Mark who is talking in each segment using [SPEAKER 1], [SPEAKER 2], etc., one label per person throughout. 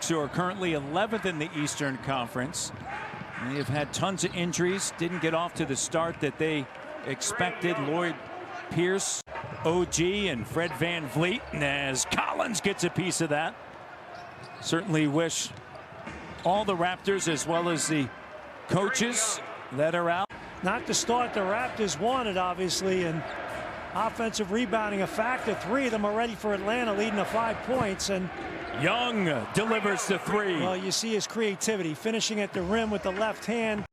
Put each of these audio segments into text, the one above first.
[SPEAKER 1] Hawks, who are currently 11th in the Eastern Conference. They have had tons of injuries, didn't get off to the start that they expected. Lloyd Pierce, OG, and Fred VanVleet. And as Collins gets a piece of that, certainly wish all the Raptors as well as the coaches that are out.
[SPEAKER 2] Not the start the Raptors wanted, obviously, and offensive rebounding a factor. 3 of them are ready for Atlanta, leading to 5 points. And
[SPEAKER 1] Young delivers the 3.
[SPEAKER 2] Well, you see his creativity, finishing at the rim with the left hand.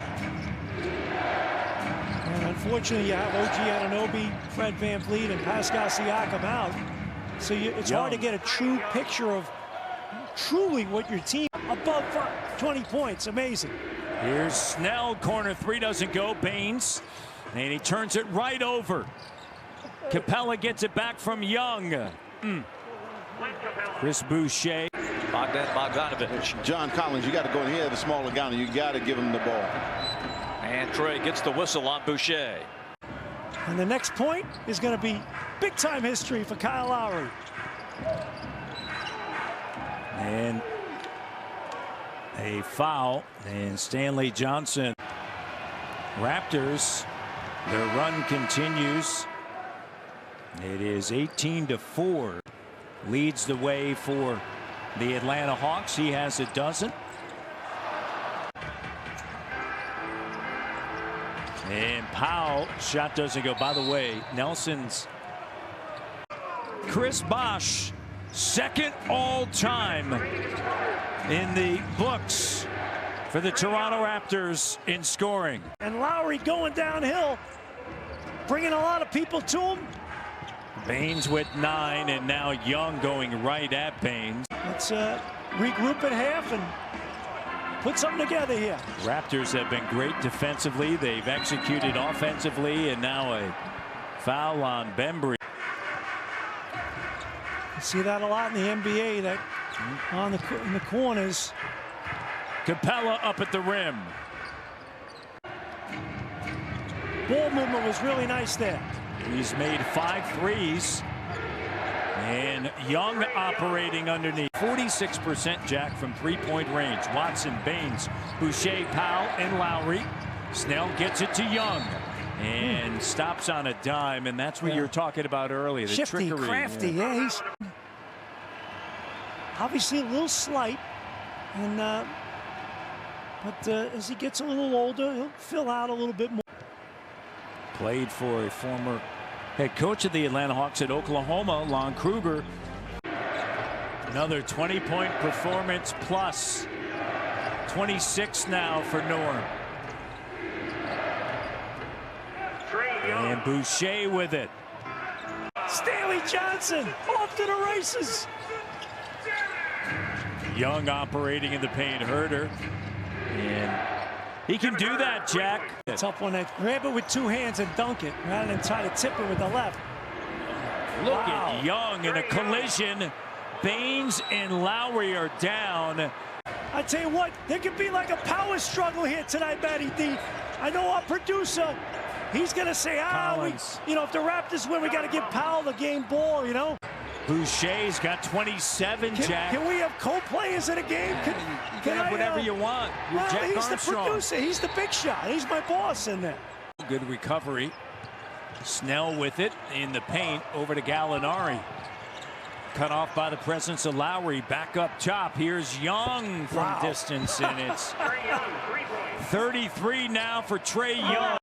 [SPEAKER 2] And unfortunately, you have OG Anunoby, Fred VanVleet, and Pascal Siakam out. So it's hard to get a true picture of truly what your team above 20 points. Amazing.
[SPEAKER 1] Here's Snell, corner 3 doesn't go. Baines, and he turns it right over. Capella gets it back from Young. Chris Boucher.
[SPEAKER 3] Bogdanovich. John Collins, you got to go in here, the smaller guy. You got to give him the ball.
[SPEAKER 4] And Trae gets the whistle on Boucher.
[SPEAKER 2] And the next point is going to be big time history for Kyle Lowry.
[SPEAKER 1] And a foul, and Stanley Johnson. Raptors, their run continues. It is 18-4. Leads the way for the Atlanta Hawks. He has a dozen. And Powell, shot doesn't go. By the way, Nelson's Chris Bosh, second all-time in the books for the Toronto Raptors in scoring.
[SPEAKER 2] And Lowry going downhill, bringing a lot of people to him.
[SPEAKER 1] Baines with 9, and now Young going right at Baines.
[SPEAKER 2] Let's regroup at half and put something together here.
[SPEAKER 1] Raptors have been great defensively. They've executed offensively, and now a foul on Bembry.
[SPEAKER 2] You see that a lot in the NBA, that in the corners.
[SPEAKER 1] Capella up at the rim.
[SPEAKER 2] Ball movement was really nice there.
[SPEAKER 1] He's made 5 threes. And Young operating underneath. 46% Jack from 3-point range. Watson, Baines, Boucher, Powell, and Lowry. Snell gets it to Young. And stops on a dime. And that's what you were talking about earlier. The
[SPEAKER 2] shifty,
[SPEAKER 1] trickery.
[SPEAKER 2] crafty. Yeah, he's obviously a little slight. And but as he gets a little older, he'll fill out a little bit more.
[SPEAKER 1] Played for a former head coach of the Atlanta Hawks at Oklahoma, Lon Kruger. Another 20-point performance plus 26 now for Norm. And Boucher with it.
[SPEAKER 2] Stanley Johnson off to the races.
[SPEAKER 1] Young operating in the paint, Herter. And he can do that, Jack.
[SPEAKER 2] Tough one. Grab it with 2 hands and dunk it rather than try to tip it with the left.
[SPEAKER 1] Look at Young in a collision. Baines and Lowry are down.
[SPEAKER 2] I tell you what, there could be like a power struggle here tonight, Matty D. I know our producer, he's going to say, if the Raptors win, we got to give Powell the game ball, you know.
[SPEAKER 1] Boucher's got 27, Jack.
[SPEAKER 2] Can we have co-players in a game?
[SPEAKER 1] Can have whatever you want. You're Jack
[SPEAKER 2] he's
[SPEAKER 1] Armstrong.
[SPEAKER 2] The producer. He's the big shot. He's my boss in there.
[SPEAKER 1] Good recovery. Snell with it in the paint over to Gallinari. Cut off by the presence of Lowry. Back up top. Here's Young from distance, and it's 33 now for Trae Young.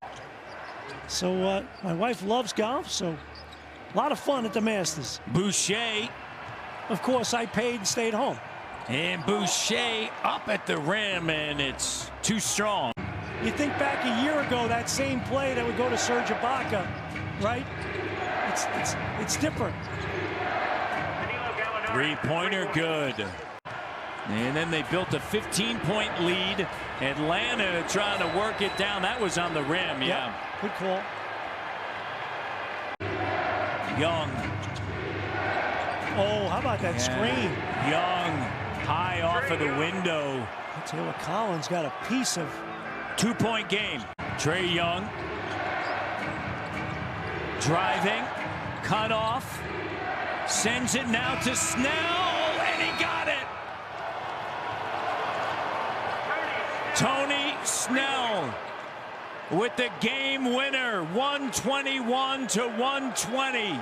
[SPEAKER 2] So my wife loves golf, so a lot of fun at the Masters.
[SPEAKER 1] Boucher.
[SPEAKER 2] Of course, I paid and stayed home.
[SPEAKER 1] And Boucher up at the rim, and it's too strong.
[SPEAKER 2] You think back a year ago, that same play that would go to Serge Ibaka, right? It's different.
[SPEAKER 1] 3-pointer good. And then they built a 15-point lead. Atlanta trying to work it down. That was on the rim, yeah.
[SPEAKER 2] Good call.
[SPEAKER 1] Young.
[SPEAKER 2] Oh, how about that screen?
[SPEAKER 1] Young high off of the window.
[SPEAKER 2] I tell you what, Collins got a piece of
[SPEAKER 1] 2-point game. Trae Young driving, cut off, sends it now to Snell, and he got it. Tony Snell with the game winner, 121 to 120.